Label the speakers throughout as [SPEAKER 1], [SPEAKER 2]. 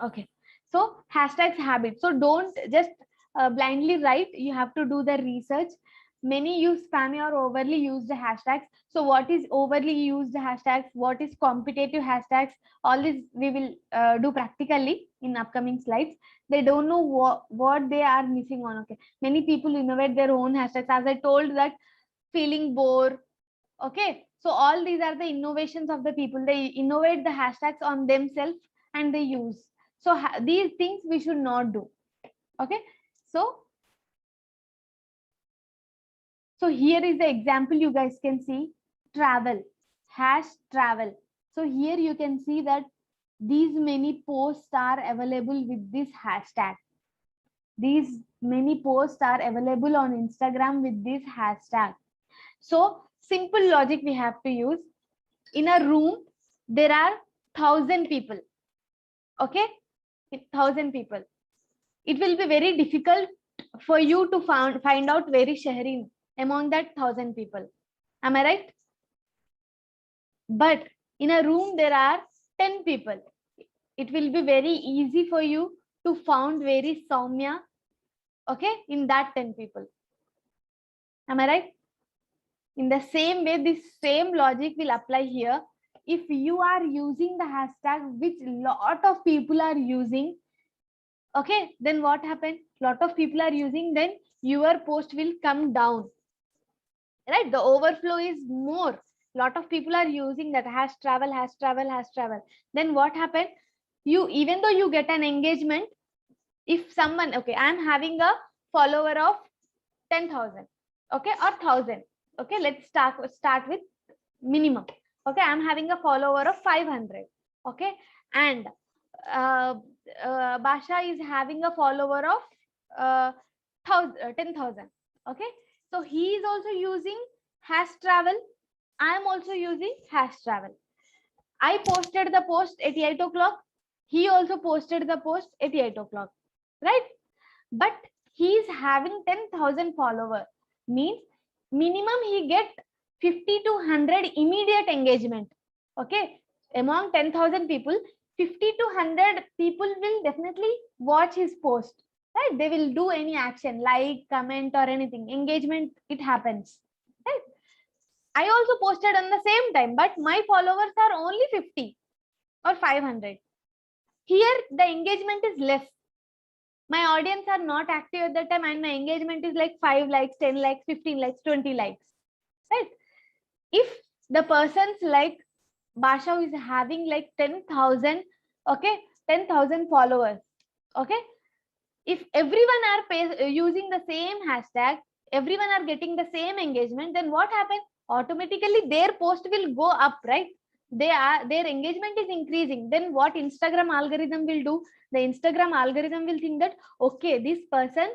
[SPEAKER 1] Okay. So hashtags habit. So don't just blindly write. You have to do the research. Many use spammy or overly used hashtags. So what is overly used hashtags? What is competitive hashtags? All this we will do practically in upcoming slides. They don't know what they are missing on. Okay. Many people innovate their own hashtags. As I told that feeling bore. Okay. So all these are the innovations of the people. They innovate the hashtags on themselves and they use. So these things we should not do. Okay. So here is the example you guys can see. Travel, hash travel. So here you can see that these many posts are available with this hashtag. These many posts are available on Instagram with this hashtag. So simple logic we have to use. In a room there are 1,000 people. Okay, 1,000 people. It will be very difficult for you to find out very Shahrin among that 1,000 people. Am I right? But in a room there are 10 people. It will be very easy for you to found very Soumya, okay, in that 10 people. Am I right? In the same way, this same logic will apply here. If you are using the hashtag which lot of people are using, okay, then what happened? Lot of people are using, then your post will come down, right? The overflow is more. Lot of people are using that hash travel, hash travel, hash travel. Then what happened? You, even though you get an engagement, if someone, okay, I'm having a follower of 10,000, okay, or 1,000, okay, let's start with minimum. Okay, I'm having a follower of 500, okay, and uh, Basha is having a follower of 10,000. Okay, so he is also using hash travel. I am also using hash travel. I posted the post at 8 o'clock. He also posted the post at 8 o'clock, right? But he is having 10,000 followers. Means minimum he get 50 to 100 immediate engagement. Okay, among 10,000 people, 50 to 100 people will definitely watch his post, right? They will do any action, like, comment, or anything. Engagement, it happens, right? I also posted on the same time, but my followers are only 50 or 500. Here the engagement is less. My audience are not active at that time, and my engagement is like 5 likes, 10 likes, 15 likes, 20 likes, right? If the person's like Basha is having like 10,000, okay, 10,000 followers, okay, if everyone are using the same hashtag, everyone are getting the same engagement, then what happens? Automatically their post will go up, right? Their engagement is increasing. Then what Instagram algorithm will do? The Instagram algorithm will think that, okay, this person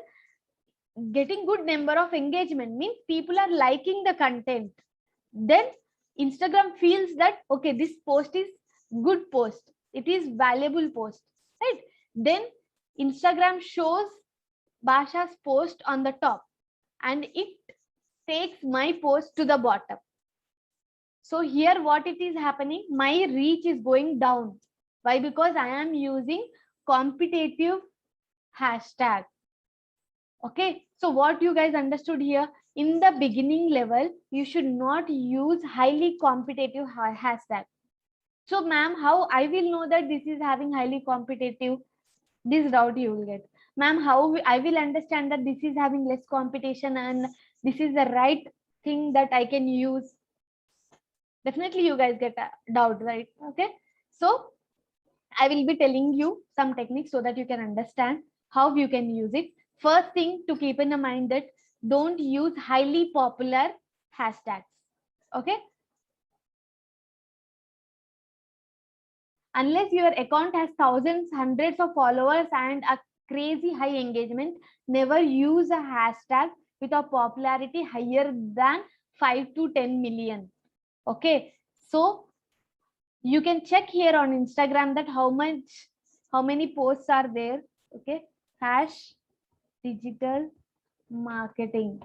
[SPEAKER 1] getting good number of engagement, means people are liking the content. Then Instagram feels that, okay, this post is good post, it is valuable post, right? Then Instagram shows Basha's post on the top and it takes my post to the bottom. So here what it is happening, my reach is going down. Why? Because I am using competitive hashtag. Okay, so what you guys understood here, in the beginning level you should not use highly competitive hashtag. So ma'am, how I will know that this is having highly competitive? This doubt you will get. Ma'am, how I will understand that this is having less competition and this is the right thing that I can use? Definitely you guys get a doubt, right? Okay, so I will be telling you some techniques so that you can understand how you can use it. First thing to keep in mind that don't use highly popular hashtags. Okay. Unless your account has thousands, hundreds of followers and a crazy high engagement, never use a hashtag with a popularity higher than 5 to 10 million. Okay. So you can check here on Instagram that how many posts are there. Okay. Hash digital marketing.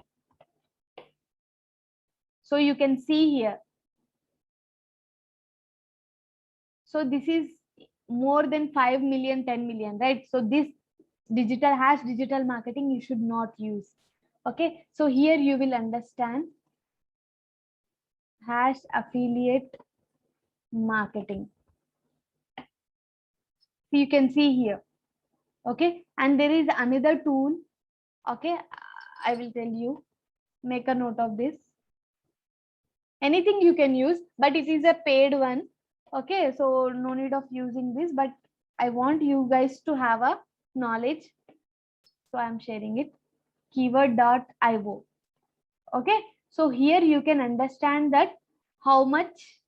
[SPEAKER 1] So you can see here. So this is more than 5 million, 10 million, right? So this digital marketing you should not use. Okay, so here you will understand hash affiliate marketing. So you can see here. Okay, and there is another tool. Okay, I will tell you, make a note of this. Anything you can use, but it is a paid one. Okay, so no need of using this, but I want you guys to have a knowledge, so I'm sharing it. Keyword.io. Okay, so here you can understand that how much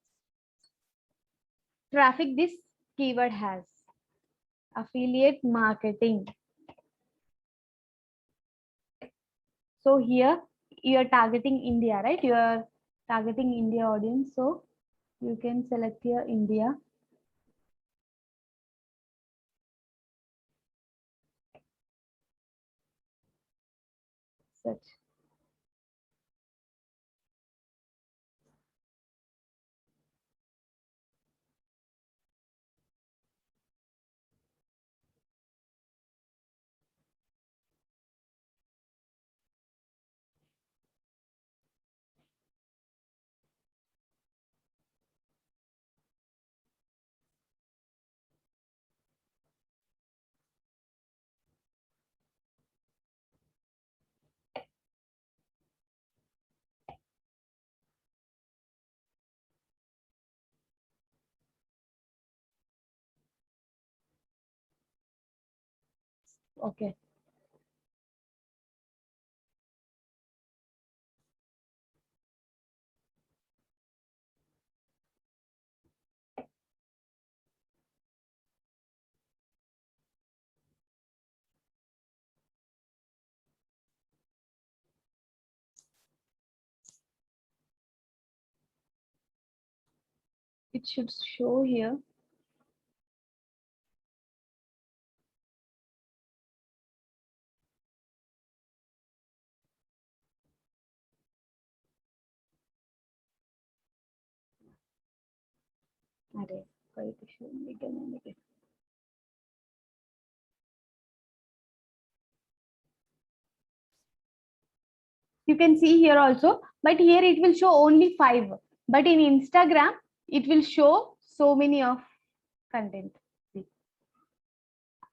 [SPEAKER 1] traffic this keyword has. Affiliate marketing. So here you are targeting India, right? You are targeting India audience, so you can select here India. Search. Okay. It should show here. Array. Quite issue again and again. You can see here also, but here it will show only 5. But in Instagram, it will show so many of content. See.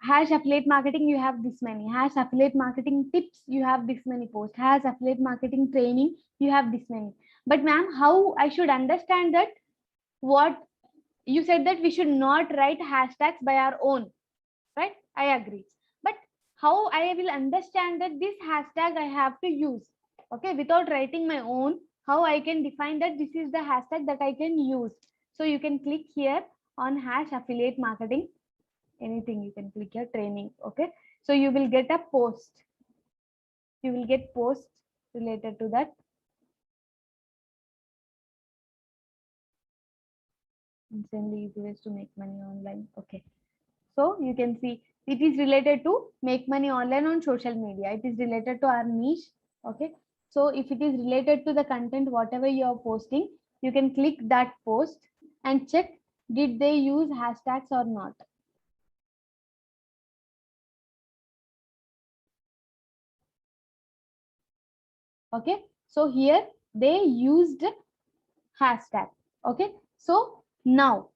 [SPEAKER 1] Hash affiliate marketing, you have this many. Hash affiliate marketing tips, you have this many posts. Hash affiliate marketing training, you have this many. But ma'am, how I should understand that? What you said that we should not write hashtags by our own, right? I agree. But how I will understand that this hashtag I have to use? Okay, without writing my own, how I can define that this is the hashtag that I can use? So you can click here on hash affiliate marketing. Anything you can click here, training. Okay, so you will get a post. You will get posts related to that. Insanely easy ways to make money online. Okay, so you can see it is related to make money online on social media. It is related to our niche. Okay, so if it is related to the content whatever you are posting, you can click that post and check did they use hashtags or not. Okay, so here they used hashtag. Okay, so now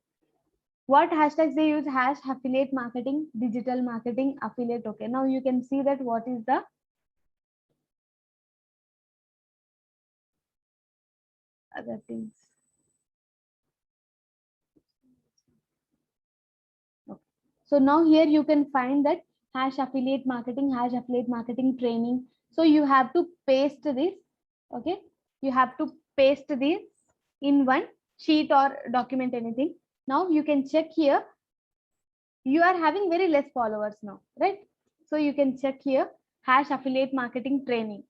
[SPEAKER 1] what hashtags they use? Hash affiliate marketing, digital marketing, affiliate. Okay, now you can see that what is the other things. Okay. So now here you can find that hash affiliate marketing training. So you have to paste this. Okay, you have to paste this in one sheet or document, anything. Now you can check here. You are having very less followers now, right? So you can check here hash affiliate marketing training.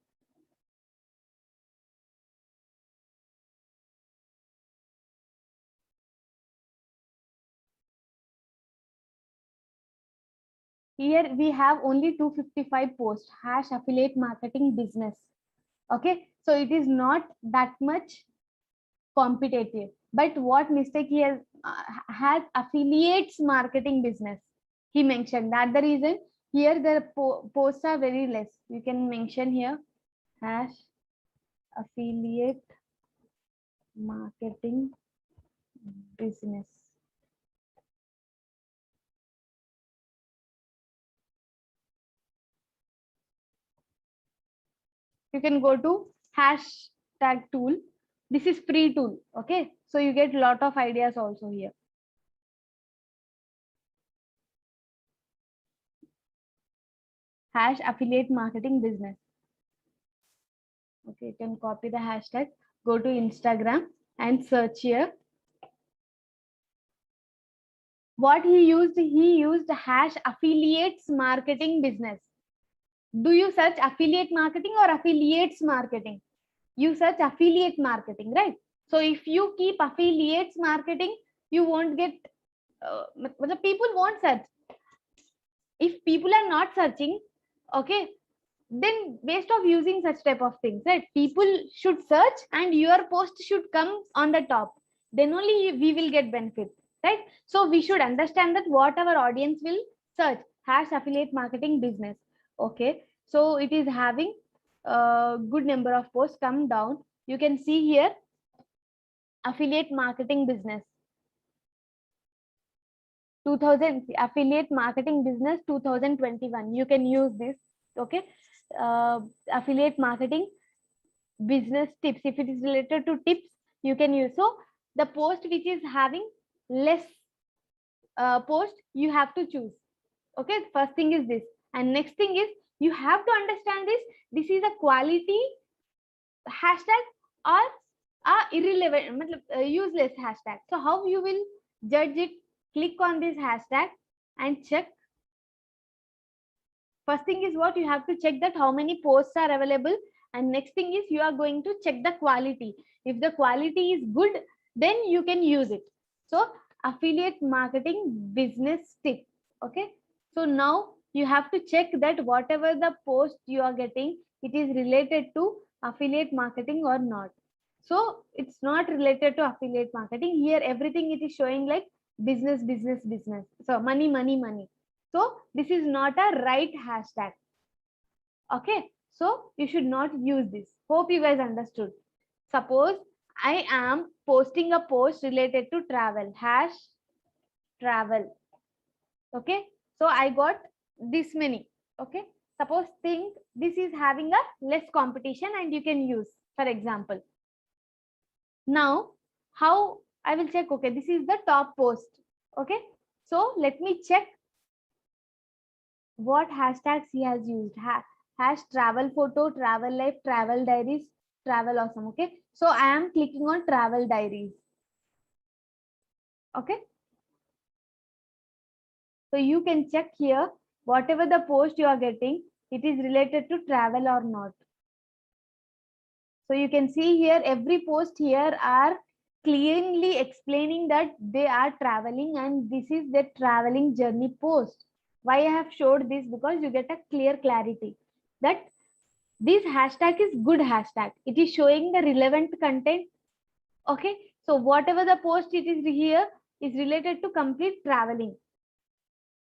[SPEAKER 1] Here we have only 255 posts, hash affiliate marketing business. Okay, so it is not that much competitive. but what mistake he has affiliates marketing business. He mentioned that the reason here the posts are very less. You can mention here hash affiliate marketing business. You can go to hashtag tool. This is free tool. Okay, so you get lot of ideas also here. Hash affiliate marketing business. Okay, you can copy the hashtag, go to Instagram and search here. What he used hash affiliates marketing business. Do you search affiliate marketing or affiliates marketing? You search affiliate marketing, right? So if you keep affiliates marketing, you won't get people won't search. If people are not searching, okay, then waste of using such type of things, right? People should search and your post should come on the top, then only we will get benefit, right? So we should understand that what our audience will search. Hash affiliate marketing business. Okay, so it is having a good number of posts. Come down, you can see here affiliate marketing business 2000, affiliate marketing business 2021. You can use this. Okay, affiliate marketing business tips. If it is related to tips, you can use. So the post which is having less post, you have to choose. Okay, first thing is this, and next thing is you have to understand this. This is a quality hashtag or a irrelevant, useless hashtag. So how you will judge it? Click on this hashtag and check. First thing is what you have to check, that how many posts are available, and next thing is you are going to check the quality. If the quality is good, then you can use it. So affiliate marketing business tip. Okay, so now you have to check that whatever the post you are getting, it is related to affiliate marketing or not. So it's not related to affiliate marketing. Here everything it is showing like business, business, business. So money, money, money. So this is not a right hashtag. Okay, so you should not use this. Hope you guys understood. Suppose I am posting a post related to travel, hash travel. Okay, so I got this many. Okay, suppose think this is having a less competition and you can use, for example. Now how I will check? Okay, this is the top post. Okay, so let me check what hashtags he has used. Hash travel photo, travel life, travel diaries, travel awesome. Okay, so I am clicking on travel diaries. Okay, so you can check here whatever the post you are getting, it is related to travel or not. So you can see here every post here are clearly explaining that they are traveling and this is their traveling journey post. Why I have showed this? Because you get a clear clarity that this hashtag is good hashtag. It is showing the relevant content. Okay, so whatever the post it is here is related to complete traveling,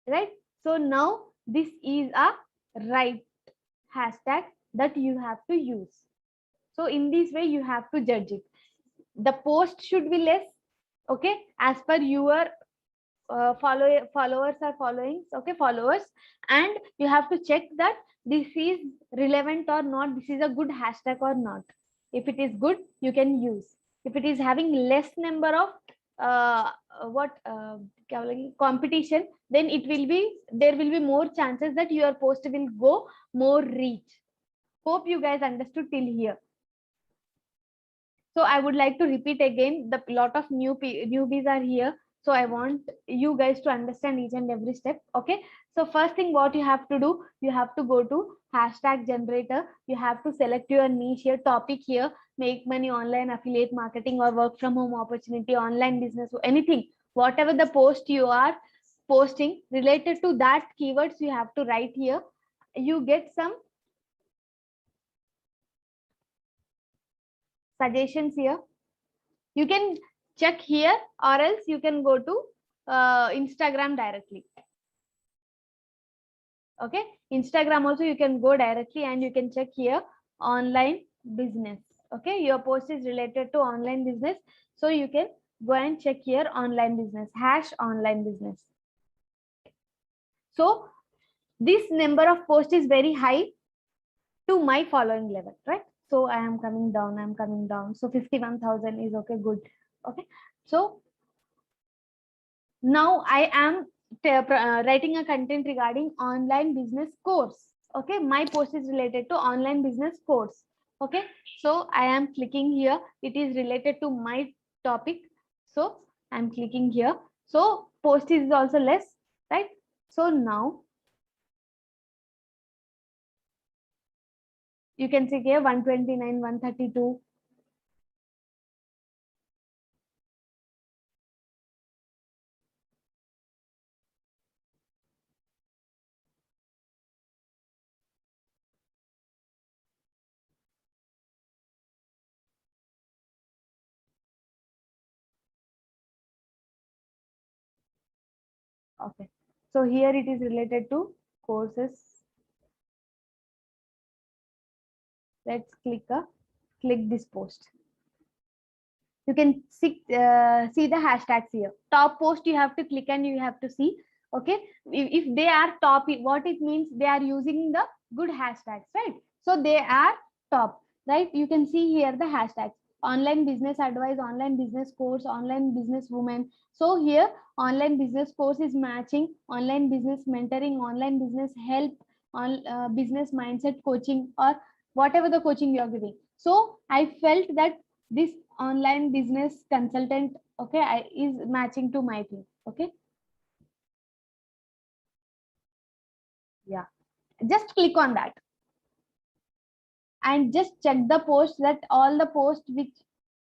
[SPEAKER 1] right? So now this is a right hashtag that you have to use. So in this way you have to judge it. The post should be less, okay, as per your followers are following, okay, followers, and you have to check that this is relevant or not, this is a good hashtag or not. If it is good, you can use. If it is having less number of what competition, then it will be, there will be more chances that your post will go more reach. Hope you guys understood till here. So I would like to repeat again, the lot of newbies are here. So I want you guys to understand each and every step. Okay. So first thing what you have to do, you have to go to hashtag generator. You have to select your niche here, topic here, make money online, affiliate marketing or work from home opportunity, online business, anything, whatever the post you are posting related to that keywords you have to write here. You get some suggestions here. You can check here, or else you can go to Instagram directly. Okay, Instagram also you can go directly and you can check here online business. Okay, your post is related to online business, so you can go and check here online business, hash online business. So this number of posts is very high to my following level, right? So I am coming down, I'm coming down. So 51,000 is okay, good. Okay, so now I am writing a content regarding online business course. Okay, my post is related to online business course. Okay, so I am clicking here, it is related to my topic, so I'm clicking here. So post is also less, right? So now you can see here 129, 132. Okay, so here it is related to courses. Let's click this post. You can see the hashtags here. Top post you have to click and you have to see. Okay, if they are top, what it means, they are using the good hashtags, right? So they are top, right? You can see here the hashtags: online business advice, online business course, online business woman. So here online business course is matching online business mentoring, online business help, on business mindset coaching, or whatever the coaching you are giving. So I felt that this online business consultant, okay, is matching to my thing. Okay, yeah, just click on that and just check the post, that all the post which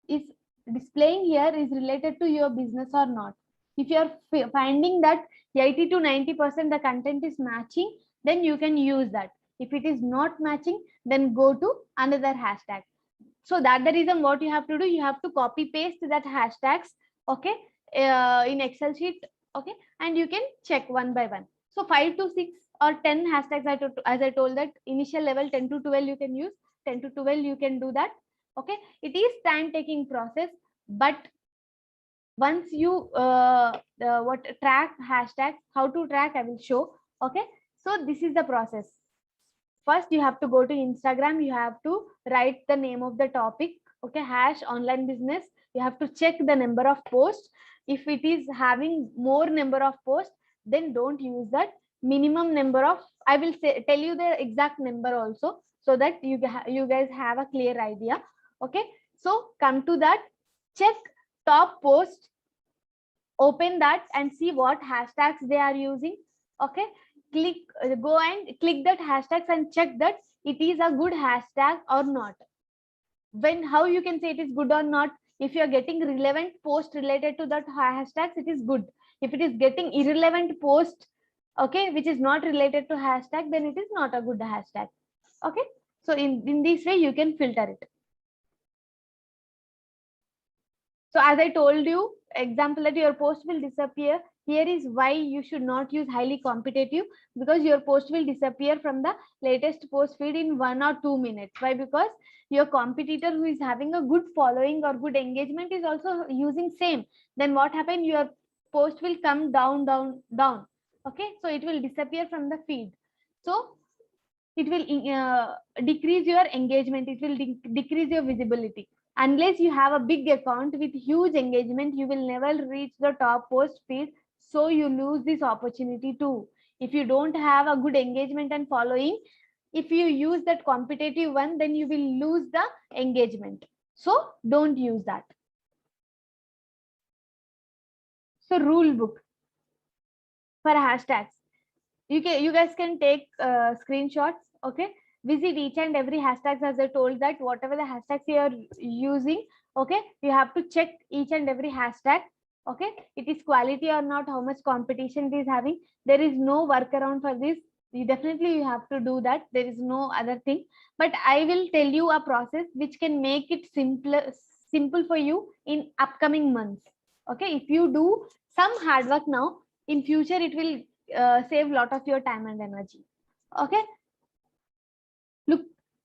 [SPEAKER 1] is displaying here is related to your business or not. If you are finding that 80 to 90% the content is matching, then you can use that. If it is not matching, then go to another hashtag. So that the reason what you have to do, you have to copy paste that hashtags, okay, in Excel sheet. Okay, and you can check one by one. So 5 to 6 or 10 hashtags, as I told, that initial level 10 to 12 you can use, 10 to 12 you can do that. Okay, it is time taking process, but once you what track hashtags, how to track I will show. Okay, so this is the process. First you have to go to Instagram, you have to write the name of the topic. Okay, hash online business, you have to check the number of posts. If it is having more number of posts, then don't use that. Minimum number of, I will say, tell you the exact number also, so that you guys have a clear idea. Okay, so come to that, check top post, open that and see what hashtags they are using. Okay, click go and click that hashtags and check that it is a good hashtag or not. When, how you can say it is good or not? If you are getting relevant post related to that hashtags, it is good. If it is getting irrelevant post, okay, which is not related to hashtag, then it is not a good hashtag. Okay, so in this way you can filter it. So as I told you, example that your post will disappear. Here is why you should not use highly competitive, because your post will disappear from the latest post feed in 1 or 2 minutes. Why? Because your competitor who is having a good following or good engagement is also using same. Then what happened? Your post will come down, down, down. Okay, so it will disappear from the feed. So it will decrease your engagement. It will decrease your visibility. Unless you have a big account with huge engagement, you will never reach the top post feed, so you lose this opportunity too. If you don't have a good engagement and following, if you use that competitive one, then you will lose the engagement, so don't use that. So rule book for hashtags, you guys can take screenshots. Okay, visit each and every hashtags, as I told, that whatever the hashtags you are using, okay, you have to check each and every hashtag. Okay, it is quality or not, how much competition it is having. There is no workaround for this. You have to do that. There is no other thing, but I will tell you a process which can make it simple for you in upcoming months. Okay, if you do some hard work now, in future it will save lot of your time and energy. Okay, look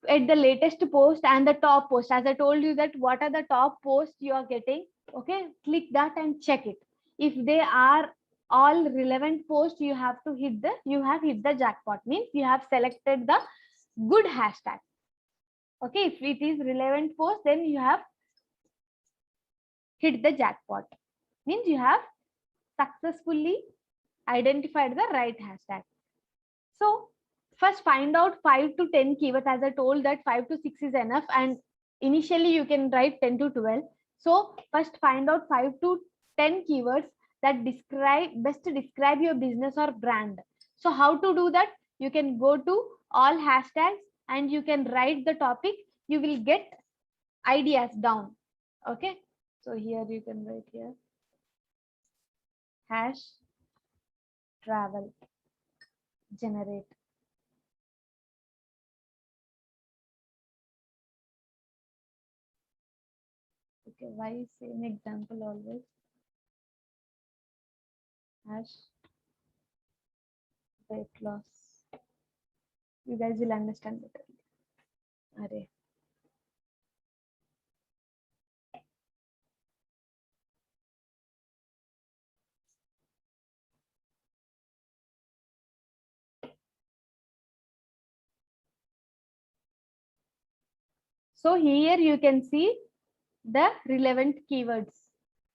[SPEAKER 1] at the latest post and the top post. As I told you that what are the top posts you are getting. Okay, click that and check it. If they are all relevant posts, you have hit the jackpot, means you have selected the good hashtag. Okay, if it is relevant post, then you have hit the jackpot, means you have successfully identified the right hashtag. So first find out 5 to 10 keywords. As I told that 5 to 6 is enough, and initially you can write 10 to 12. So first find out 5 to 10 keywords that best describe your business or brand. So how to do that? You can go to all hashtags and you can write the topic. You will get ideas down. Okay, so here you can write here hash travel generate. Okay, why same example always? Hash weight loss. You guys will understand better. Array. So here you can see the relevant keywords.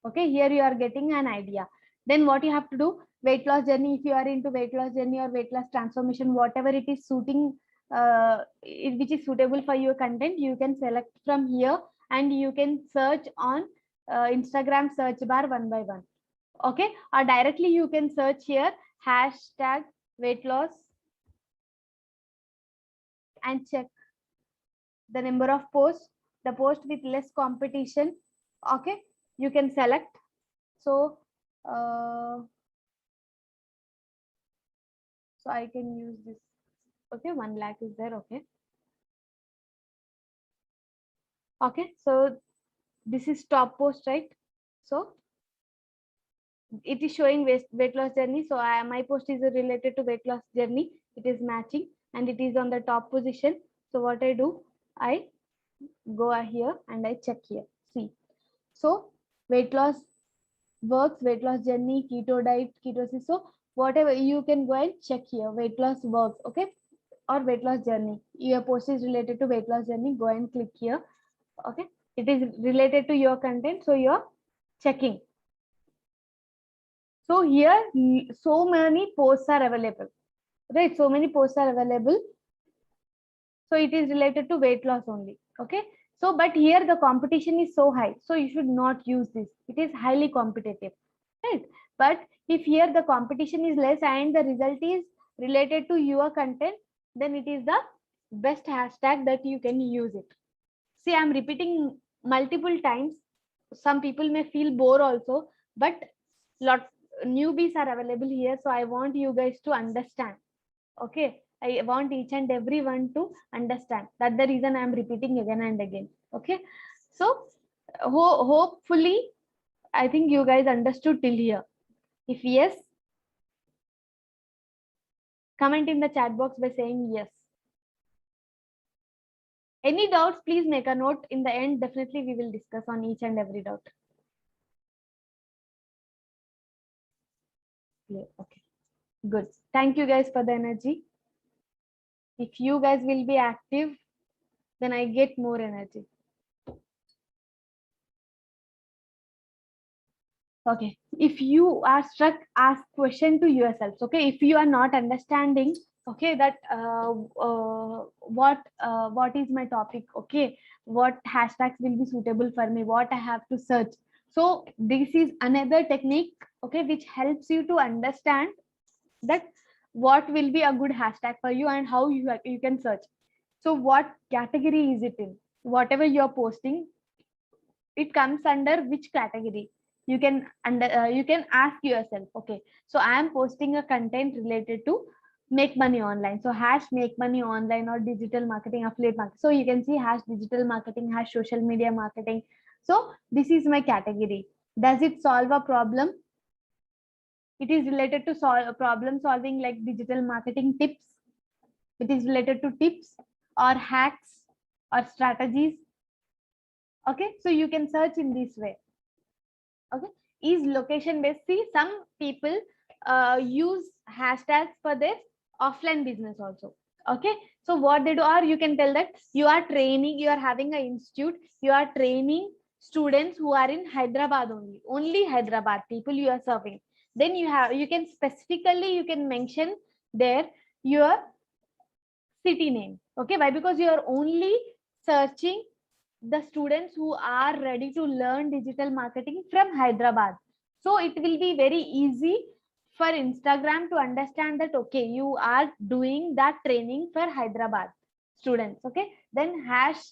[SPEAKER 1] Okay, here you are getting an idea. Then what you have to do, weight loss journey. If you are into weight loss journey or weight loss transformation, whatever it is suiting, which is suitable for your content, you can select from here and you can search on Instagram search bar one by one. Okay, or directly you can search here hashtag weight loss and check the number of posts, the post with less competition. Okay, you can select. So so I can use this. Okay, 1 lakh is there. Okay, okay, so this is top post, right? So it is showing weight loss journey. So my post is related to weight loss journey. It is matching and it is on the top position. So what I do, I go here and I check here. See, so weight loss works, weight loss journey, keto diet, ketosis. So whatever you can go and check here, weight loss works. Okay, or weight loss journey. Your post is related to weight loss journey. Go and click here. Okay, it is related to your content. So you're checking. So here, so many posts are available, right? So many posts are available. So it is related to weight loss only. Okay. So, but here the competition is so high. So you should not use this. It is highly competitive, right? But if here the competition is less and the result is related to your content, then it is the best hashtag that you can use it. See, I'm repeating multiple times. Some people may feel bored also, but lot newbies are available here. So I want you guys to understand. Okay, I want each and everyone to understand. That's the reason I'm repeating again and again. Okay, so hopefully I think you guys understood till here. If yes, comment in the chat box by saying yes. Any doubts, please make a note. In the end, definitely we will discuss on each and every doubt. Okay, good. Thank you guys for the energy. If you guys will be active, then I get more energy. Okay, if you are stuck, ask question to yourselves. Okay, if you are not understanding, okay, that what is my topic, okay, what hashtags will be suitable for me, what I have to search. So this is another technique, okay, which helps you to understand that what will be a good hashtag for you and how you can search. So what category is it in? Whatever you're posting, it comes under which category? You can you can ask yourself. Okay, so I am posting a content related to make money online. So hash make money online or digital marketing, affiliate marketing. So you can see hash digital marketing, hash social media marketing. So this is my category. Does it solve a problem? It is related to problem solving, like digital marketing tips. It is related to tips or hacks or strategies. Okay, so you can search in this way. Okay, is location based. See, some people use hashtags for their offline business also. Okay, so what they do, or you can tell that you are training, you are having an institute, you are training students who are in Hyderabad, only Hyderabad people you are serving. Then you can specifically, you can mention there your city name. Okay, why? Because you are only searching the students who are ready to learn digital marketing from Hyderabad. So it will be very easy for Instagram to understand that, okay, you are doing that training for Hyderabad students. Okay, then hash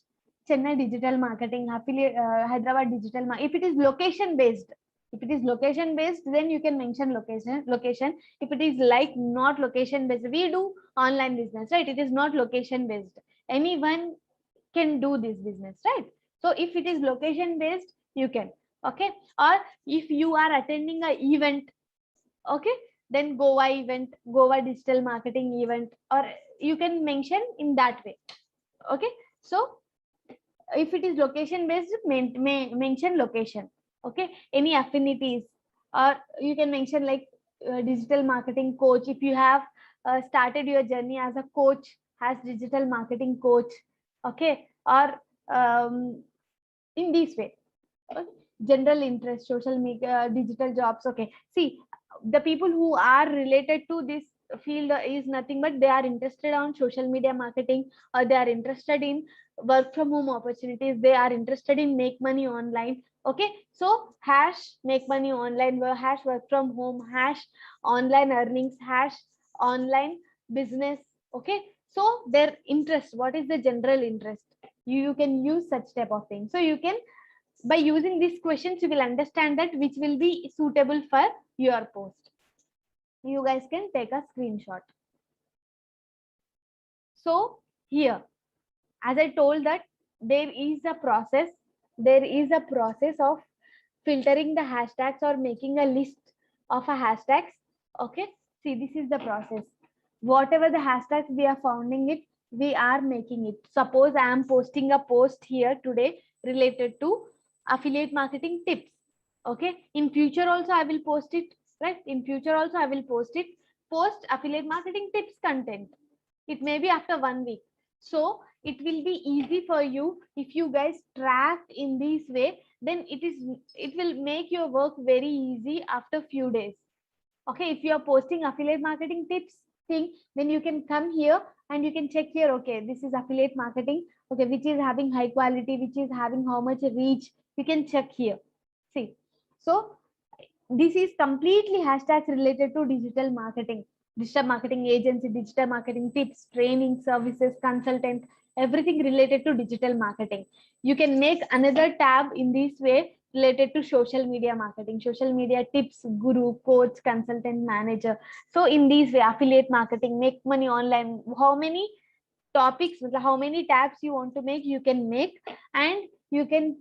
[SPEAKER 1] Chennai digital marketing, affiliate Hyderabad digital. If it is location based, if it is location based, then you can mention location. If it is like not location based, we do online business, right? It is not location based. Anyone can do this business, right? So if it is location based, you can. Okay, or if you are attending a event, okay, then Goa event, Goa digital marketing event, or you can mention in that way. Okay, so if it is location based, mention location. Okay, any affinities, or you can mention like digital marketing coach. If you have started your journey as a coach, as digital marketing coach. Okay, or in this way. Okay? General interest, social media, digital jobs. Okay, see, the people who are related to this field is nothing but they are interested on social media marketing, or they are interested in work from home opportunities, they are interested in make money online. Okay, so hash make money online, hash work from home, hash online earnings, hash online business. Okay, so their interest, what is the general interest, you can use such type of thing. So you can, by using these questions, you will understand that which will be suitable for your post. You guys can take a screenshot. So here, as I told that there is a process, of filtering the hashtags or making a list of a hashtags. Okay, see, this is the process. Whatever the hashtags we are finding it, we are making it. Suppose I am posting a post here today related to affiliate marketing tips. Okay, in future also I will post it, right? In future also I will post it. Post affiliate marketing tips content. It may be after 1 week. So it will be easy for you if you guys track in this way, then it will make your work very easy after few days. Okay, if you are posting affiliate marketing tips thing, then you can come here and you can check here, okay, this is affiliate marketing, okay, which is having high quality, which is having how much reach, you can check here. See, so this is completely hashtags related to digital marketing agency, digital marketing tips, training, services, consultant, everything related to digital marketing. You can make another tab in this way related to social media marketing, social media tips, guru, coach, consultant, manager. So in this way, affiliate marketing, make money online, how many topics, how many tabs you want to make, you can make, and you can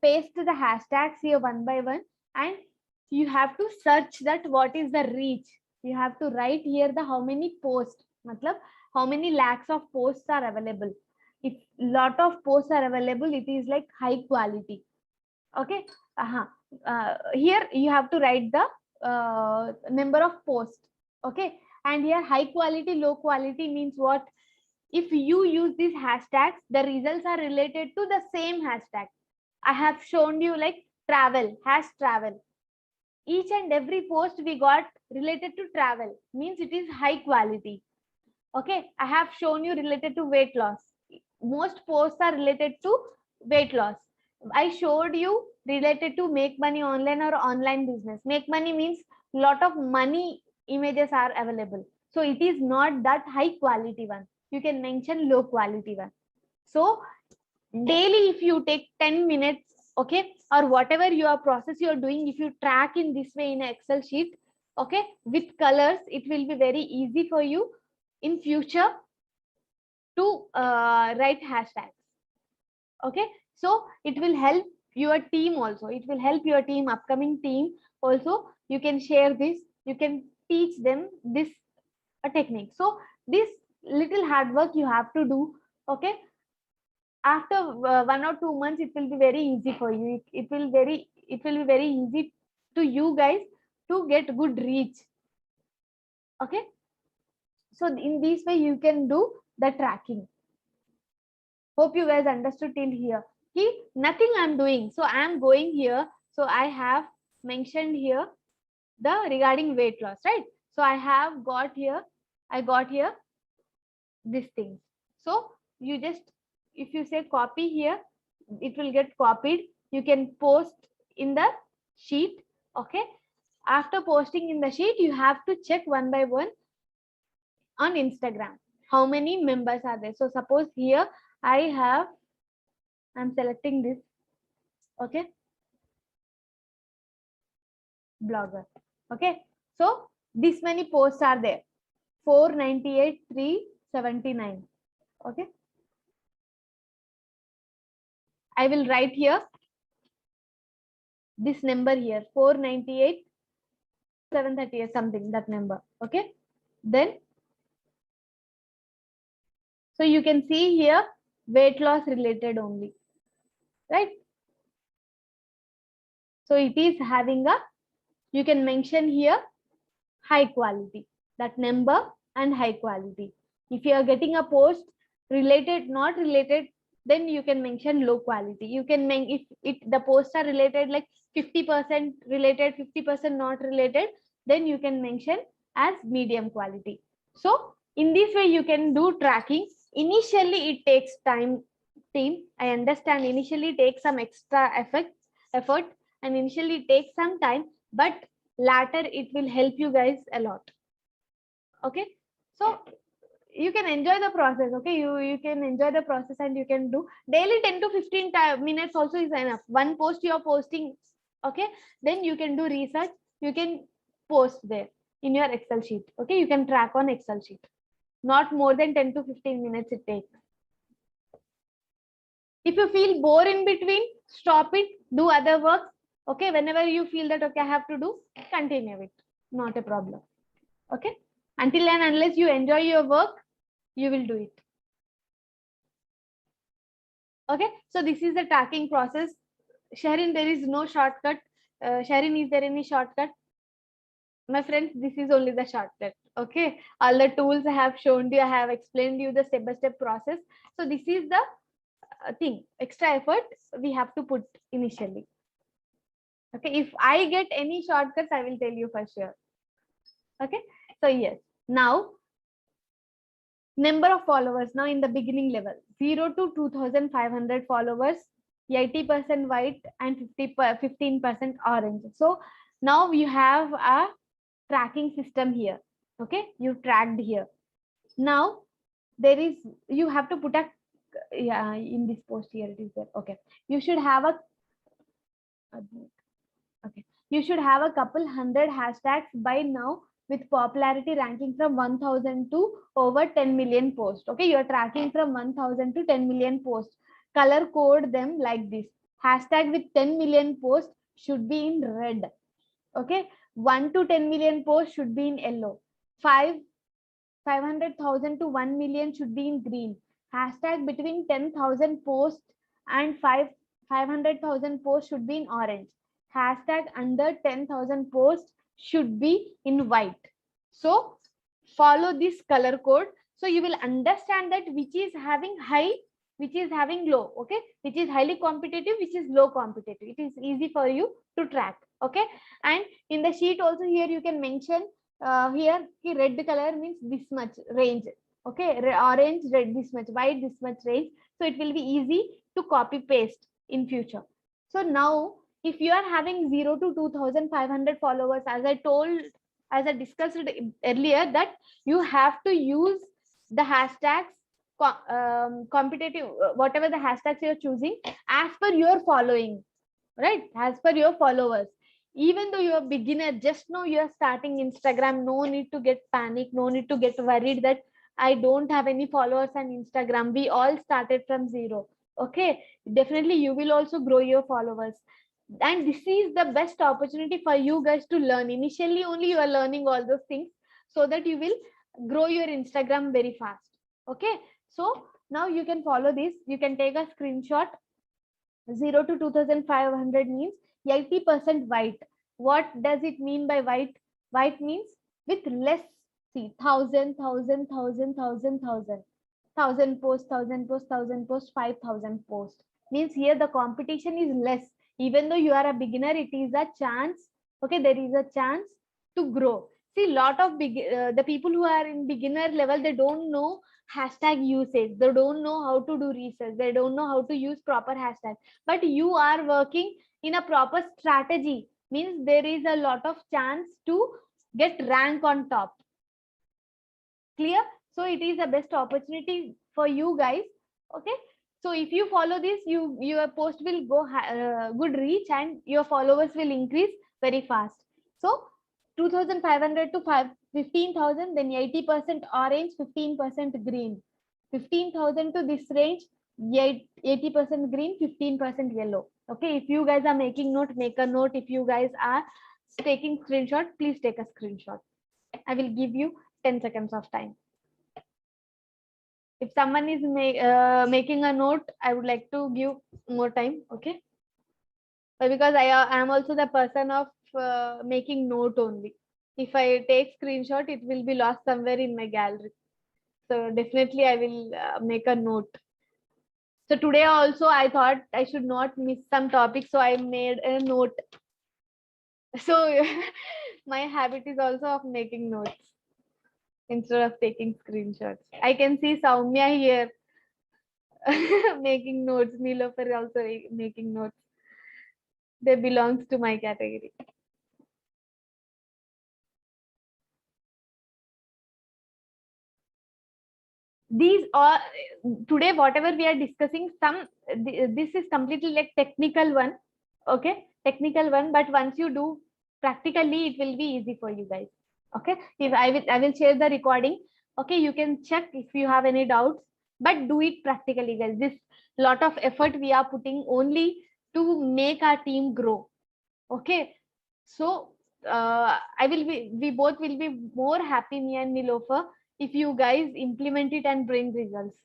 [SPEAKER 1] paste the hashtags here one by one, and you have to search that what is the reach. You have to write here the how many posts, matlab, how many lakhs of posts are available. If lot of posts are available, it is like high quality. Okay, here you have to write the number of posts. Okay, and here high quality, low quality means what? If you use these hashtags, the results are related to the same hashtag. I have shown you like travel, hash travel. Each and every post we got related to travel means it is high quality. Okay, I have shown you related to weight loss. Most posts are related to weight loss. I showed you related to make money online or online business. Make money means lot of money images are available. So it is not that high quality one. You can mention low quality one. So daily, if you take 10 minutes, okay, or whatever your process you're doing, if you track in this way in an Excel sheet, okay, with colors, it will be very easy for you in future to write hashtags. Okay, so it will help your team also. It will help your team, upcoming team also. You can share this, you can teach them this a technique. So this little hard work you have to do. Okay, after 1 or 2 months it will be very easy for you. It will be very easy to you guys to get good reach. Okay, so in this way you can do the tracking. Hope you guys understood till here. Nothing I'm doing, so I am going here, so I have mentioned here the regarding weight loss, right? So I have got here, I got here these things. So you just, if you say copy here, it will get copied. You can post in the sheet. Okay, after posting in the sheet, you have to check one by one on Instagram how many members are there. So suppose here I'm selecting this. Okay, blogger. Okay, so this many posts are there, 498, 379. Okay, I will write here this number here, 498, 738 something, that number. Okay, then so you can see here weight loss related only, right? So it is having a, you can mention here high quality, that number and high quality. If you are getting a post related, not related, then you can mention low quality. You can if the posts are related like 50% related, 50% not related, then you can mention as medium quality. So in this way you can do tracking. Initially it takes time, team. I understand initially it takes some extra effort, and initially it takes some time, but later it will help you guys a lot. Okay, so you can enjoy the process. Okay, you can enjoy the process, and you can do daily 10 to 15 minutes also is enough. One post you are posting, okay, then you can do research, you can post there in your Excel sheet. Okay, you can track on Excel sheet. Not more than 10 to 15 minutes it takes. If you feel bored in between, stop it, do other work. Okay, whenever you feel that okay I have to do, continue it, not a problem. Okay, until and unless you enjoy your work, you will do it. Okay, so this is the tracking process. Sharon, there is no shortcut. Sharon, is there any shortcut? My friends, this is only the shortcut. Okay, all the tools I have shown you, I have explained you the step-by-step process. So this is the thing, extra effort we have to put initially. Okay, if I get any shortcuts, I will tell you for sure. Okay, so yes, now number of followers. Now in the beginning level, 0 to 2500 followers, 80% white and 15% orange. So now you have a tracking system here. Okay, you tracked here. Now there is, you have to put a, yeah, in this post here it is there. Okay, you should have a, okay, you should have a couple hundred hashtags by now, with popularity ranking from 1000 to over 10 million posts. Okay, you're tracking from 1000 to 10 million posts. Color code them like this. Hashtag with 10 million posts should be in red. Okay, 1 to 10 million posts should be in yellow. 500,000 to 1 million should be in green. Hashtag between 10,000 posts and 500,000 posts should be in orange. Hashtag under 10,000 posts should be in white. So follow this color code, so you will understand that which is having high, which is having low. Okay, which is highly competitive, which is low competitive. It is easy for you to track. Okay, and in the sheet also here you can mention here red color means this much range. Okay, orange, red this much, white this much range. So it will be easy to copy paste in future. So now if you are having 0 to 2500 followers, as I told, as I discussed earlier, that you have to use the hashtags, competitive, whatever the hashtags you're choosing, as per your following, right? As per your followers. Even though you're a beginner, just know you're starting Instagram, no need to get panic, no need to get worried that I don't have any followers on Instagram. We all started from zero. Okay, definitely you will also grow your followers. And this is the best opportunity for you guys to learn. Initially only you are learning all those things, so that you will grow your Instagram very fast. Okay, so now you can follow this. You can take a screenshot. 0 to 2500 means 80% white. What does it mean by white? White means with less. See, thousand posts, 5,000 posts. Means here the competition is less. Even though you are a beginner, it is a chance. Okay, there is a chance to grow. See, lot of the people who are in beginner level, they don't know hashtag usage. They don't know how to do research. They don't know how to use proper hashtag. But you are working in a proper strategy. Means there is a lot of chance to get rank on top. Clear? So it is the best opportunity for you guys. Okay, so if you follow this, your post will go good reach, and your followers will increase very fast. So 2500 to 15,000, then 80% orange, 15% green. 15,000 to this range, 80% green, 15% yellow. Okay, if you guys are making note, make a note. If you guys are taking screenshot, please take a screenshot. I will give you 10 seconds of time. If someone is making a note, I would like to give more time. Okay, but because I am also the person of making note only. If I take screenshot, it will be lost somewhere in my gallery. So definitely I will make a note. So today also I thought I should not miss some topics, so I made a note. So my habit is also of making notes instead of taking screenshots. I can see Soumya here making notes. Nilofer also making notes. They belongs to my category. These are today whatever we are discussing. This is completely like technical one. Okay, technical one. But once you do practically, it will be easy for you guys. Okay, if I will share the recording. Okay, you can check if you have any doubts, but do it practically, guys. This lot of effort we are putting only to make our team grow. Okay, so we both will be more happy, me and Nilofer, if you guys implement it and bring results.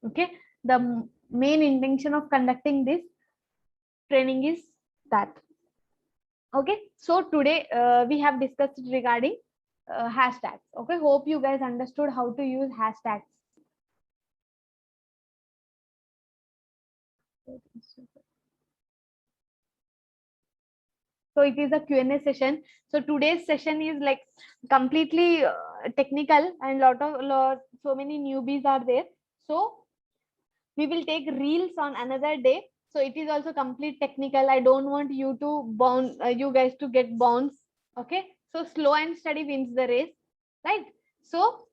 [SPEAKER 1] Okay, the main intention of conducting this training is that. Okay, so today we have discussed regarding hashtags. Okay, hope you guys understood how to use hashtags. So it is a Q&A session. So today's session is like completely technical, and so many newbies are there. So we will take reels on another day. So it is also complete technical. I don't want you to bounce, you guys to get bounce. Okay, so slow and steady wins the race, right? So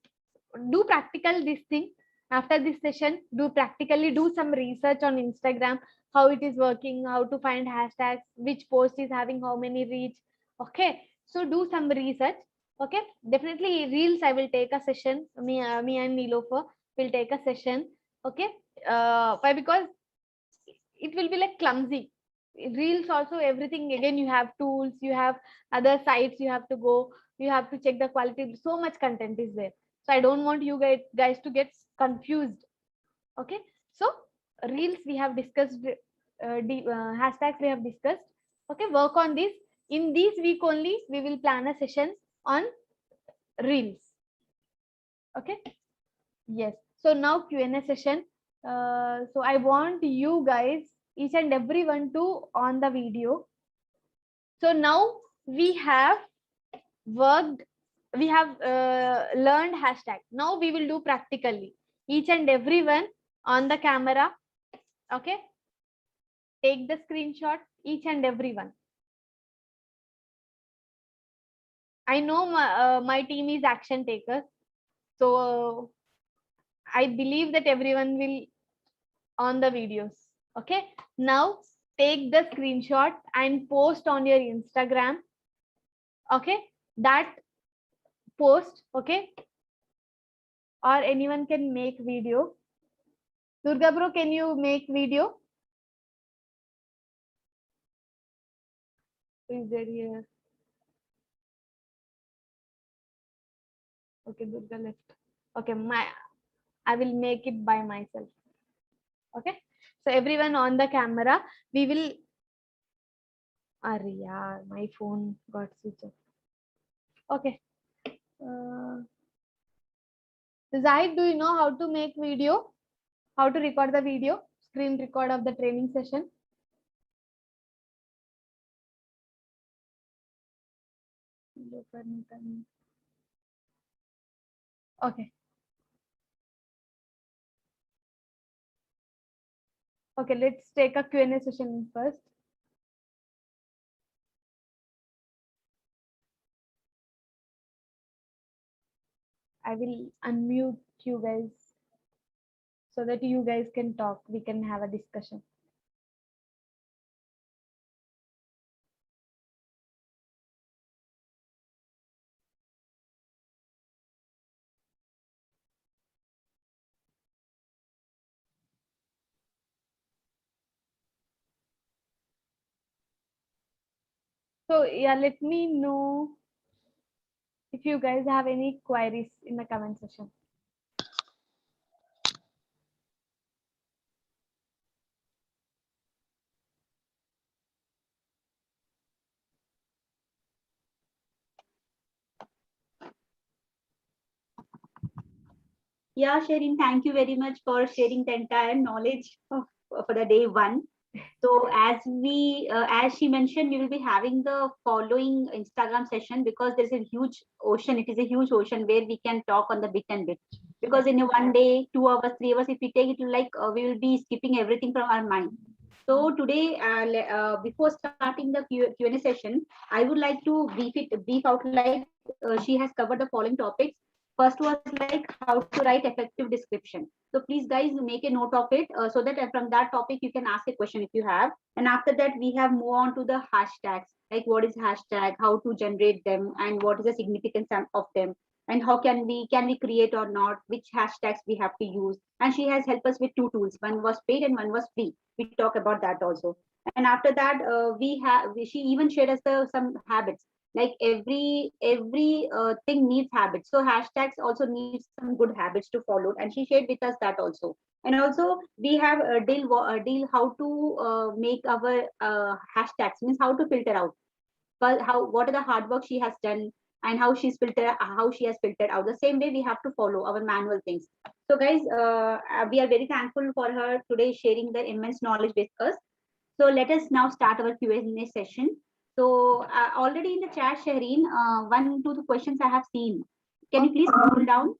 [SPEAKER 1] do practical this thing. After this session, do practically do some research on Instagram, how it is working, how to find hashtags, which post is having how many reach. Okay, so do some research. Okay, definitely reels I will take a session. Me and Nilofer will take a session. Okay, why? Because it will be like clumsy. Reels also, everything again, you have tools, you have other sites, you have to go, you have to check the quality. So much content is there. So I don't want you guys to get confused. Okay, so reels we have discussed, hashtags we have discussed. Okay, work on this. In this week only we will plan a session on reels. Okay, yes. So now Q&A session. So I want you guys, each and everyone, to on the video. So now we have worked, we have learned hashtag. Now we will do practically. Each and everyone on the camera. Okay, take the screenshot, each and everyone. I know my team is action takers, so I believe that everyone will on the videos. Okay, now take the screenshot and post on your Instagram. Okay, that post. Okay, or anyone can make video. Durga bro, can you make video? Who is there here? Okay, Durga left. Okay, I will make it by myself. Okay, so everyone on the camera, we will. Arya, my phone got switched off. Okay. Zahid, do you know how to make video? How to record the video? Screen record of the training session? Okay. Okay, let's take a Q&A session first. I will unmute you guys so that you guys can talk. We can have a discussion. So yeah, let me know if you guys have any queries in the comment section.
[SPEAKER 2] Yeah, Sherin, thank you very much for sharing the entire knowledge for the day one. So as she mentioned, we will be having the following Instagram session because there's a huge ocean. It is a huge ocean where we can talk on the bit and bit. Because in a one day, 2 hours, 3 hours, if we take it like we will be skipping everything from our mind. So today, before starting the Q&A session, I would like to brief out like she has covered the following topics. First was like how to write effective description. So please guys make a note of it so that from that topic you can ask a question if you have. And after that we have move on to the hashtags, like what is hashtag, how to generate them, and what is the significance of them, and how can we create or not, which hashtags we have to use. And she has helped us with two tools. One was paid and one was free. We talk about that also. And after that she even shared us some habits, like every thing needs habits, so hashtags also needs some good habits to follow, and she shared with us that also. And also we have a deal how to make our hashtags, means how to filter out, but how what are the hard work she has done, and how she has filtered out. The same way we have to follow our manual things. So guys, we are very thankful for her today sharing the immense knowledge with us. So let us now start our Q&A session. So already in the chat, Shaheen, one, two questions I have seen. Can you please scroll down?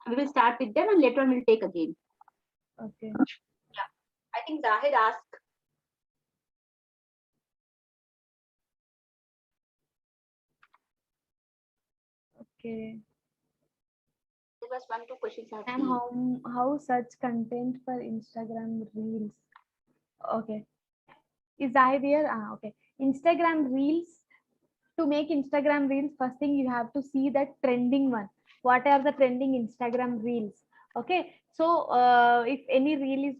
[SPEAKER 2] We will start with them and later on we'll take again.
[SPEAKER 1] Okay.
[SPEAKER 2] Yeah. I think Zahid asked.
[SPEAKER 1] Okay.
[SPEAKER 2] There was one, two questions I have
[SPEAKER 1] And
[SPEAKER 2] seen.
[SPEAKER 1] how such content for Instagram Reels? Okay. Is I there? Okay. Instagram Reels. To make Instagram Reels, first thing you have to see that trending one. What are the trending Instagram Reels? Okay. So if any reel is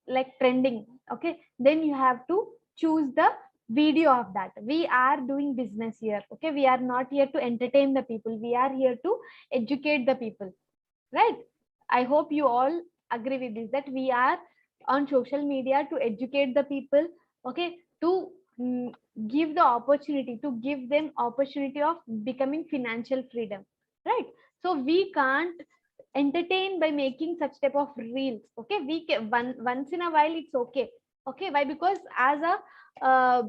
[SPEAKER 1] like trending, okay, then you have to choose the video of that. We are doing business here. Okay. We are not here to entertain the people. We are here to educate the people. Right? I hope you all agree with this, that we are on social media to educate the people, okay, to give the opportunity, to give them opportunity of becoming financial freedom, right? So we can't entertain by making such type of reels. Okay, we can once in a while it's okay. Okay, why? Because as a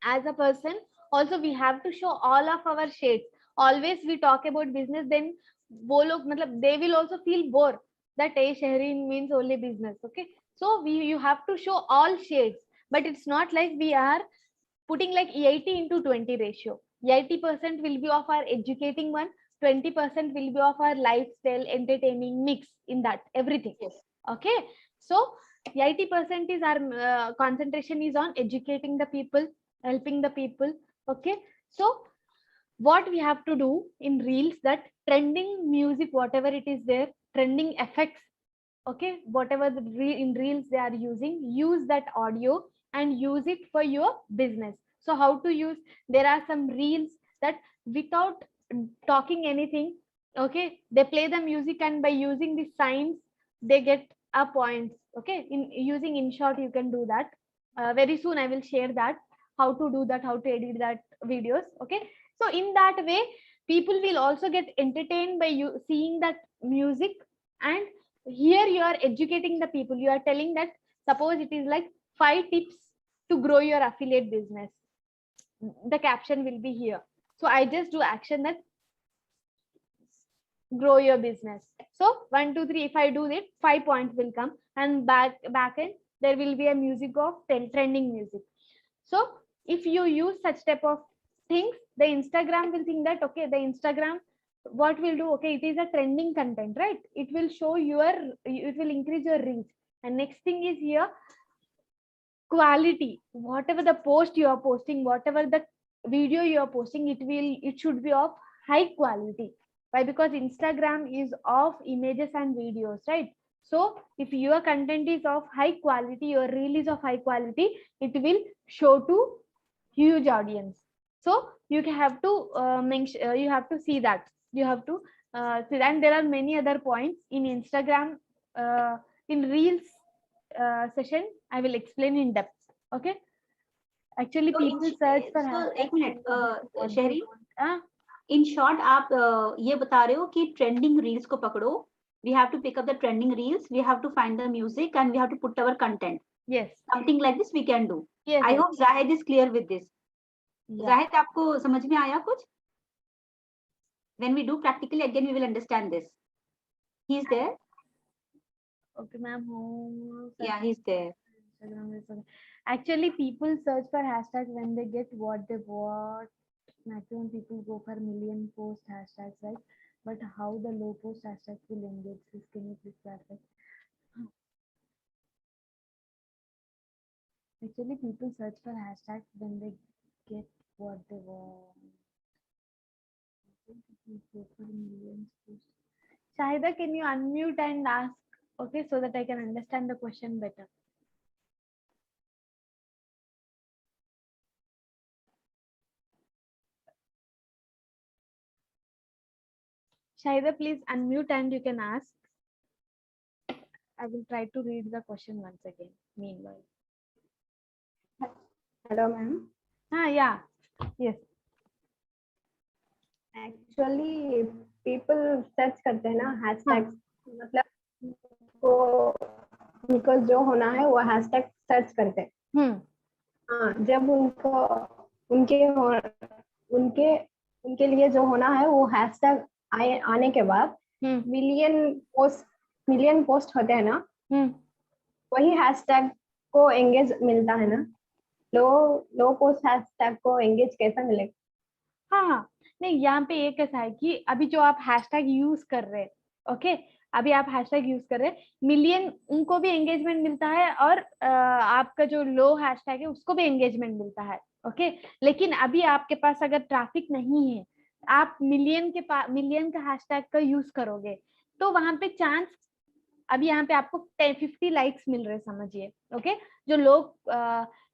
[SPEAKER 1] as a person also we have to show all of our shades. Always we talk about business, then वो लोग मतलब they will also feel bored that a Shahrin means only business. Okay, so you have to show all shades, but it's not like we are putting like 80 into 20 ratio. 80% will be of our educating one, 20% will be of our lifestyle entertaining mix in that everything.
[SPEAKER 2] Yes.
[SPEAKER 1] Okay, so 80% is our concentration is on educating the people, helping the people. Okay, so what we have to do in reels, that trending music, whatever it is there, trending effects, Okay, whatever in reels they are using, use that audio and use it for your business. So how to use? There are some reels that without talking anything, okay, they play the music, and by using the signs they get a points. Okay, in using InShot you can do that. Very soon I will share that, how to do that, how to edit that videos. Okay, so in that way people will also get entertained by you seeing that music. And here you are educating the people. You are telling that, suppose it is like 5 tips to grow your affiliate business. The caption will be here. So I just do action that grow your business. So 1 2 3, if I do it, 5 points will come, and back end there will be a music of trending music. So if you use such type of things, the Instagram will think that, okay, the Instagram what will do, okay, it is a trending content, right? It will show your, it will increase your reach. And next thing is here, quality. Whatever the post you are posting, whatever the video you are posting, it should be of high quality. Why? Because Instagram is of images and videos, right? So if your content is of high quality, your reel is of high quality, it will show to huge audience. So you have to mention, you have to see that, you have to see. And there are many other points in Instagram, in reels session I will explain in depth. Okay, actually
[SPEAKER 2] So
[SPEAKER 1] people search for
[SPEAKER 2] so
[SPEAKER 1] hashtags
[SPEAKER 2] एक minute
[SPEAKER 1] what they
[SPEAKER 2] शहरी,
[SPEAKER 1] want.
[SPEAKER 2] In short आप ये बता रहे हो कि trending reels को पकड़ो, we have to pick up the trending reels, we have to find the music, and we have to put our content.
[SPEAKER 1] Yes,
[SPEAKER 2] Something like this we can do.
[SPEAKER 1] yes,
[SPEAKER 2] I
[SPEAKER 1] yes.
[SPEAKER 2] hope Zahid is clear with this.
[SPEAKER 1] Yeah.
[SPEAKER 2] Zahid, आपको समझ में आया कुछ? When we do practically, again we will understand this. He's there?
[SPEAKER 1] Okay, ma'am.
[SPEAKER 2] Yeah, he's there.
[SPEAKER 1] Instagram is okay. Actually, people search for hashtags when they get what they want. Maximum people go for million post hashtags, right? But how the low post hashtags will engage this? Can you please clarify? Actually, people search for hashtags when they get what they want. People go for millions posts. Shahida, can you unmute and ask? Okay, so that I can understand the question better. Shahida, please unmute and you can ask. I will try to read the question once again. Meanwhile.
[SPEAKER 3] Hello, ma'am.
[SPEAKER 1] Yeah. Yes.
[SPEAKER 3] Actually, people search करते हैं ना hashtags, मतलब वो उनको जो होना है वो hashtag search करते हैं. हाँ, जब उनके लिए जो होना है वो hashtag आने के बाद मिलियन पोस्ट होते हैं ना, वही hashtag को एंगेज मिलता है ना. लो पोस्ट हैशटैग को एंगेज कैसा मिलेगा?
[SPEAKER 1] हाँ, नहीं, यहाँ पे ये कैसा है कि अभी जो आप हैशटैग यूज कर रहे हैं, ओके, अभी आप हैशटैग यूज कर रहे हैं, मिलियन उनको भी एंगेजमेंट मिलता है, और आपका जो लो हैशटैग है उसको भी एंगेजमेंट मिलता है. ओके, लेकिन अभी आपके पास अगर ट्रैफिक नहीं है, आप मिलियन का हैशटैग का यूज करोगे, तो वहां पे चांस, अभी यहाँ पे आपको 50 लाइक्स मिल रहे, समझिए. ओके, जो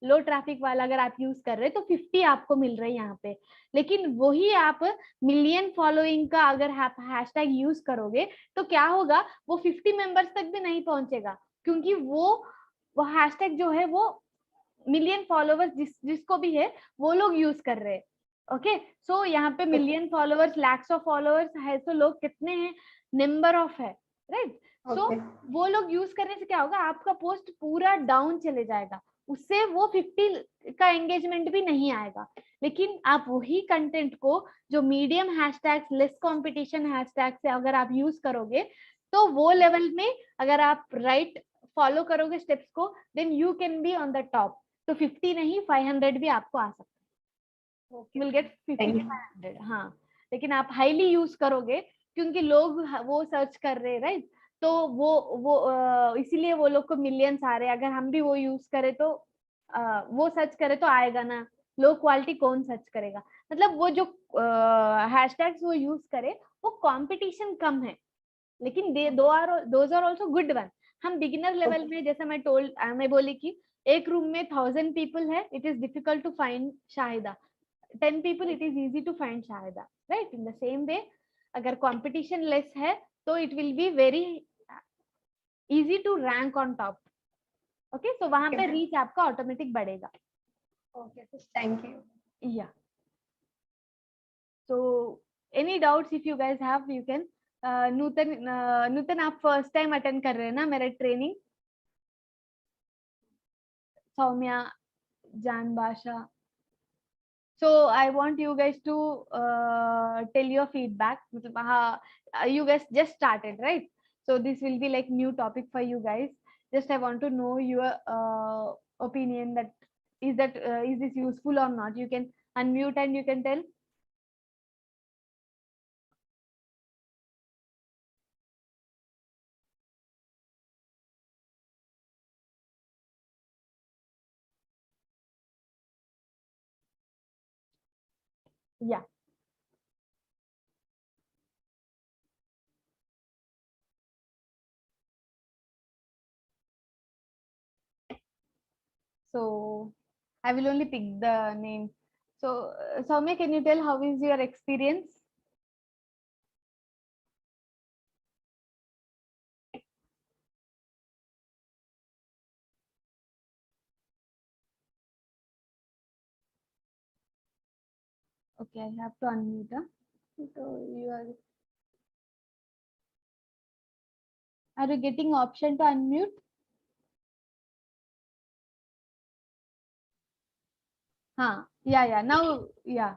[SPEAKER 1] लो ट्रैफिक वाला अगर आप यूज कर रहे हैं तो 50 आपको मिल रहे हैं यहाँ पे. लेकिन वही आप मिलियन फॉलोइंग का अगर हैशटैग यूज करोगे तो क्या होगा, वो 50 मेंबर्स तक भी नहीं पहुंचेगा, क्योंकि वो हैशटैग जो है वो मिलियन फॉलोवर्स जिसको भी है वो लोग यूज कर रहे हैं. ओके, सो यहाँ पे million followers, lakhs of followers है, तो लोग कितने हैं, नंबर ऑफ है, राइट? सो वो लोग यूज करने से क्या होगा, आपका पोस्ट पूरा डाउन चले जाएगा, उससे वो 50 का एंगेजमेंट भी नहीं आएगा. लेकिन आप वही कंटेंट को जो medium hashtags, less competition hashtag से अगर आप यूज करोगे, तो वो लेवल में अगर आप राइट फॉलो करोगे स्टेप्स को, then you can be on the top. तो 50 नहीं, 500 भी आपको आ सकता है. You will get 50-500. हाँ, लेकिन आप हाईली यूज करोगे क्योंकि लोग वो सर्च कर रहे हैं, राइट? तो वो इसीलिए वो लोग को मिलियंस आ रहे हैं. अगर हम भी वो यूज करें तो वो सर्च करे तो आएगा ना. लो क्वालिटी कौन सर्च करेगा? मतलब वो जो हैशटैग्स वो यूज करे, वो कंपटीशन कम है, लेकिन those are also good one. हम बिगिनर लेवल में, जैसे मैं बोली कि एक रूम में 1000 पीपल है, it is difficult to find Shahida. 10 people it is easy to find shahida, right? In the same way, अगर competition less है तो it will be very easy to rank on top. Okay, so वहां पे reach आपका automatic बढ़ेगा.
[SPEAKER 3] Okay, thank you.
[SPEAKER 1] Yeah. So any doubts if you guys have, you can. नूतन आप first time attend कर रहे हैं ना मेरा ट्रेनिंग? सौम्या, जान बाशा. So I want you guys to tell your feedback. You guys just started, right? So this will be like new topic for you guys. Just I want to know your opinion, that is this useful or not? You can unmute and you can tell. Yeah. So I will only pick the name. So Soumya, can you tell how is your experience? Okay, I have to unmute. Huh? So are you getting option to unmute? Yeah. Now, yeah.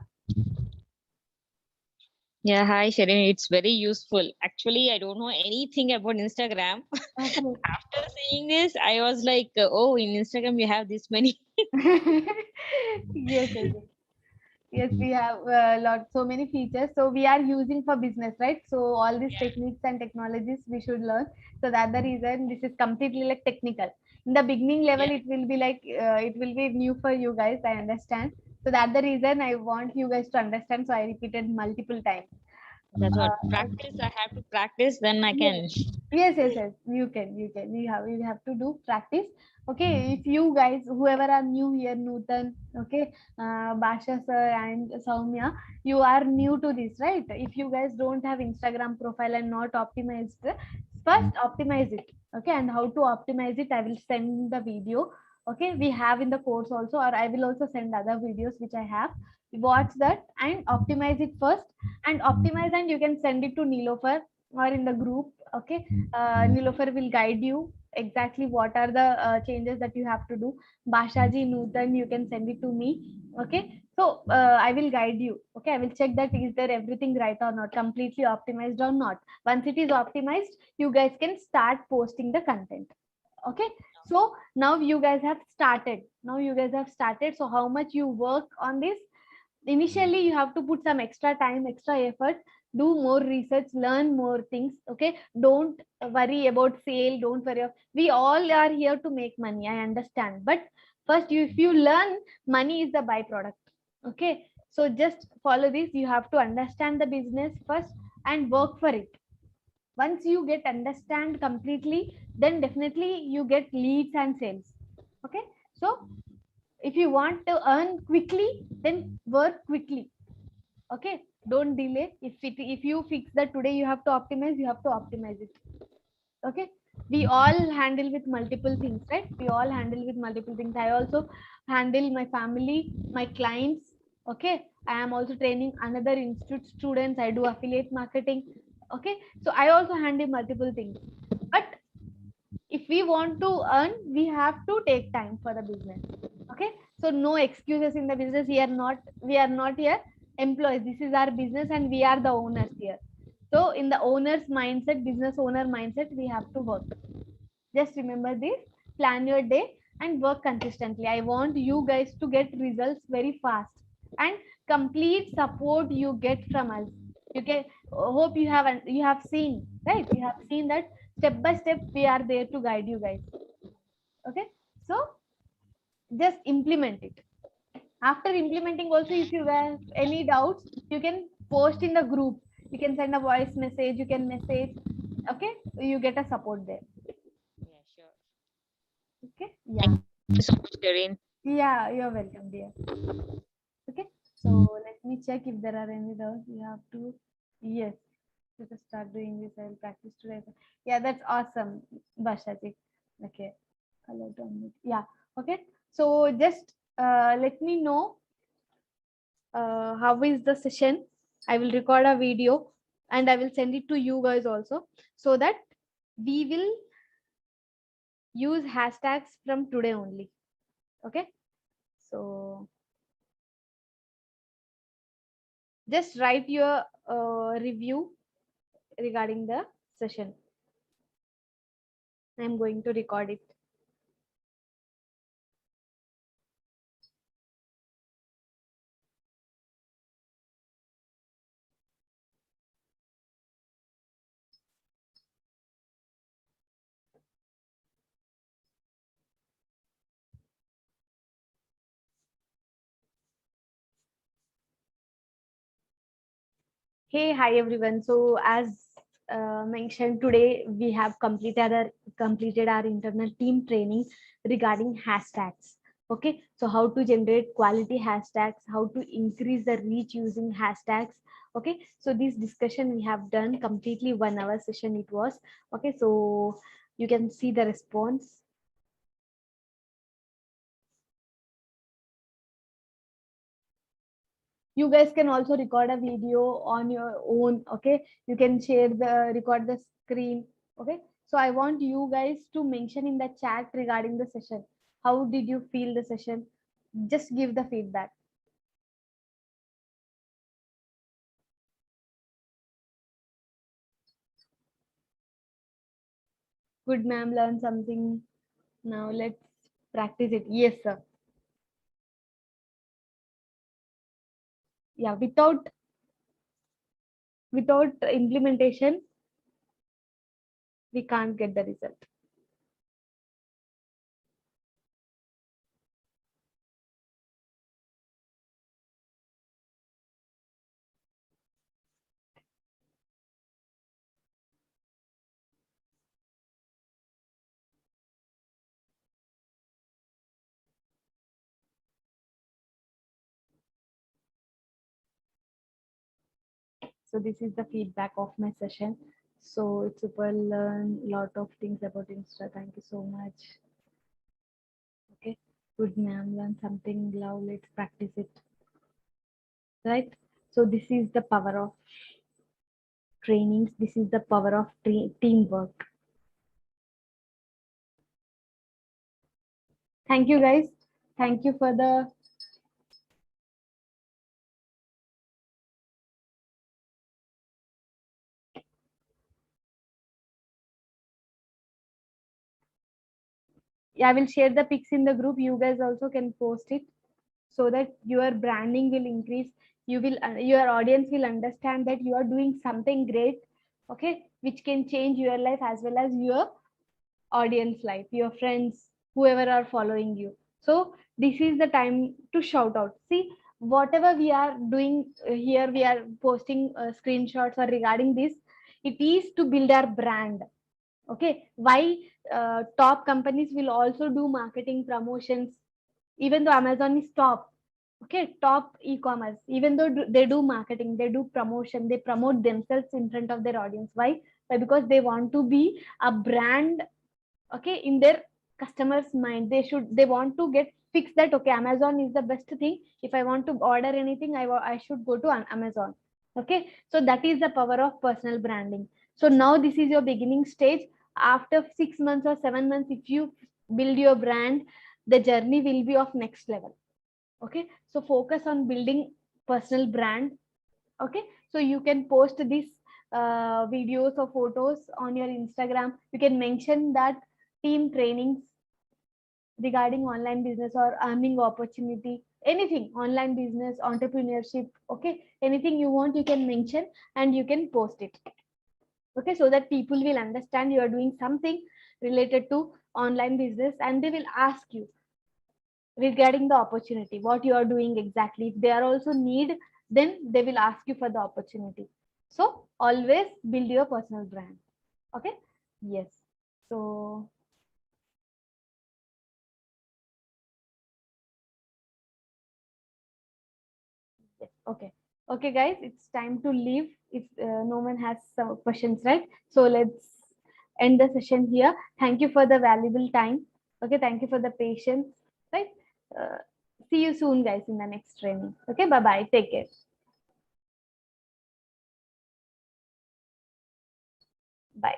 [SPEAKER 4] Yeah, hi Sharon. It's very useful. Actually, I don't know anything about Instagram.
[SPEAKER 1] Okay.
[SPEAKER 4] After seeing this, I was like, oh, in Instagram you have this many.
[SPEAKER 1] Yes, we have so many features. So we are using for business, right? So all these techniques and technologies we should learn. So that's the reason this is completely like technical. In the beginning level, it will be like it will be new for you guys. I understand. So that's the reason I want you guys to understand. So I repeated multiple times.
[SPEAKER 4] That's what practice. I have to practice, then I can.
[SPEAKER 1] Yes. You can. You have to do practice. Okay. If you guys, whoever are new here, Nutan, okay, Basha sir and Soumya, you are new to this, right? If you guys don't have Instagram profile and not optimized, first optimize it. Okay. And how to optimize it, I will send the video. Okay. We have in the course also, or I will also send other videos which I have. Watch that and optimize it first, and optimize, and you can send it to Nilofer or in the group. Okay, Nilofer will guide you exactly what are the changes that you have to do. Bashaji, Nutan, you can send it to me. Okay, so I will guide you. Okay, I will check that is there everything right or not, completely optimized or not. Once it is optimized, you guys can start posting the content. Okay, so now you guys have started. So how much you work on this? Initially you have to put some extra time, extra effort, do more research, learn more things. Okay, don't worry about sale, don't worry we all are here to make money, I understand, but first if you learn, money is the byproduct. Okay, so just follow this. You have to understand the business first and work for it. Once you get understand completely, then definitely you get leads and sales. Okay, so if you want to earn quickly, then work quickly. Okay, don't delay. If you fix that today you have to optimize, you have to optimize it. Okay, we all handle with multiple things, right? We all handle with multiple things. I also handle my family, my clients. Okay, I am also training another institute students. I do affiliate marketing. Okay, so I also handle multiple things, but if we want to earn, we have to take time for the business. Okay, so no excuses in the business. We are not here employees. This is our business and we are the owners here. So in the owner's mindset, business owner mindset, we have to work. Just remember this, plan your day and work consistently. I want you guys to get results very fast, and complete support you get from us. You can hope you have seen, right? You have seen that step by step we are there to guide you guys. Okay, so just implement it. After implementing also, if you have any doubts, you can post in the group, you can send a voice message, you can message. Okay, you get a support there.
[SPEAKER 4] Yes.
[SPEAKER 1] Okay. Yeah.
[SPEAKER 4] Thank you so much, Karin.
[SPEAKER 1] Yeah, you're welcome, dear. Okay. So let me check if there are any doubts. You have to. Yes. Let us start doing this. I will practice today. Yeah, that's awesome, Bashajik. Okay. Hello, Dominic. Yeah. Okay. So just let me know how is the session. I will record a video and I will send it to you guys also, so that we will use hashtags from today only. Okay. So just write your review regarding the session. I'm going to record it. Hey, hi everyone. So as mentioned today, we have completed our internal team training regarding hashtags. Okay, so how to generate quality hashtags, how to increase the reach using hashtags. Okay, so this discussion we have done completely 1 hour session it was. Okay, so you can see the response. You guys can also record a video on your own. Okay, you can record the screen. Okay, so I want you guys to mention in the chat regarding the session, how did you feel the session? Just give the feedback. Good, ma'am, learn something. Now let's practice it. Yes, sir. Yeah, without implementation we can't get the result. So this is the feedback of my session. So it's super learn lot of things about Insta. Thank you so much. Okay, good, ma'am, learn something. Now let's practice it. Right. So this is the power of trainings. This is the power of teamwork. Thank you, guys. Thank you for the I will share the pics in the group. You guys also can post it so that your branding will increase. You will your audience will understand that you are doing something great. Okay, which can change your life as well as your audience life, your friends, whoever are following you. So this is the time to shout out. See, whatever we are doing here, we are posting screenshots or regarding this, it is to build our brand. Okay, why top companies will also do marketing promotions, even though Amazon is top. Okay, top e-commerce, even though they do marketing, they do promotion, they promote themselves in front of their audience. Why? Because they want to be a brand. Okay, in their customers mind, they want to get fixed that okay, Amazon is the best thing. If I want to order anything, I should go to Amazon. Okay, so that is the power of personal branding. So now this is your beginning stage. After 6 months or 7 months, if you build your brand, the journey will be of next level. Okay, so focus on building personal brand. Okay, so you can post these videos or photos on your Instagram. You can mention that team trainings regarding online business or earning opportunity, anything, online business, entrepreneurship. Okay, anything you want, you can mention and you can post it. Okay, so that people will understand you are doing something related to online business and they will ask you regarding the opportunity, what you are doing exactly. If they are also need, then they will ask you for the opportunity. So always build your personal brand. Okay, yes. So Okay, guys, it's time to leave. If no one has some questions, right? So let's end the session here. Thank you for the valuable time. Okay, thank you for the patience, right? Uh, See you soon, guys, in the next training. Okay, bye bye. Take care. Bye.